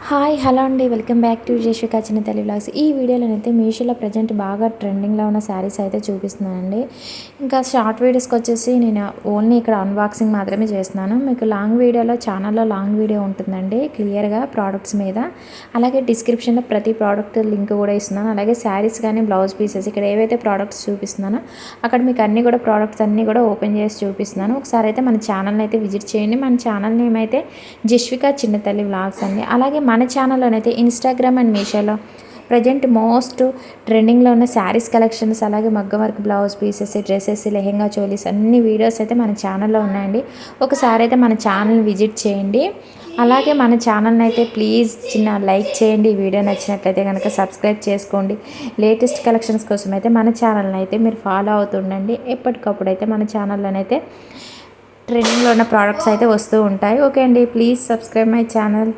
Hi hello అండి, welcome back to జేషికా చిన్న తల్లి వ్లాగ్స్. ఈ వీడియోలోనైతే మీషోలో ప్రజెంట్ బాగా ట్రెండింగ్లో ఉన్న శారీస్ అయితే చూపిస్తున్నానండి. ఇంకా షార్ట్ వీడియోస్కి వచ్చేసి నేను ఓన్లీ ఇక్కడ అన్బాక్సింగ్ మాత్రమే చేస్తున్నాను. మీకు లాంగ్ వీడియోలో ఛానల్లో లాంగ్ వీడియో ఉంటుందండి క్లియర్గా ప్రోడక్ట్స్ మీద. అలాగే డిస్క్రిప్షన్లో ప్రతి ప్రోడక్ట్ లింక్ కూడా ఇస్తున్నాను. అలాగే శారీస్ కానీ బ్లౌజ్ పీసెస్ ఇక్కడ ఏవైతే ప్రోడక్ట్స్ చూపిస్తున్నానో అక్కడ మీకు అన్నీ కూడా ప్రోడక్ట్స్ అన్నీ కూడా ఓపెన్ చేసి చూపిస్తున్నాను. ఒకసారి అయితే మన ఛానల్ని అయితే విజిట్ చేయండి. మన ఛానల్ నేమ్ అయితే జస్విక చిన్న తల్లి వ్లాగ్స్ అండి. అలాగే మన ఛానల్లోనైతే ఇన్స్టాగ్రామ్ అండ్ మీషోలో ప్రజెంట్ మోస్ట్ ట్రెండింగ్లో ఉన్న శారీస్ కలెక్షన్స్, అలాగే మగ్గం work blouse pieces, dresses, lehenga cholis అన్ని వీడియోస్ అయితే మన ఛానల్లో ఉన్నాయండి. ఒకసారి అయితే మన ఛానల్ని విజిట్ చేయండి. అలాగే మన ఛానల్ని అయితే ప్లీజ్ చిన్న లైక్ చేయండి. ఈ వీడియో నచ్చినట్లయితే కనుక సబ్స్క్రైబ్ చేసుకోండి. లేటెస్ట్ కలెక్షన్స్ కోసం అయితే మన ఛానల్ని అయితే మీరు ఫాలో అవుతుండండి. ఎప్పటికప్పుడు అయితే మన ఛానల్లోనైతే ట్రెండింగ్లో ఉన్న ప్రోడక్ట్స్ అయితే వస్తూ ఉంటాయి. ఓకే అండి, ప్లీజ్ సబ్స్క్రైబ్ మై ఛానల్.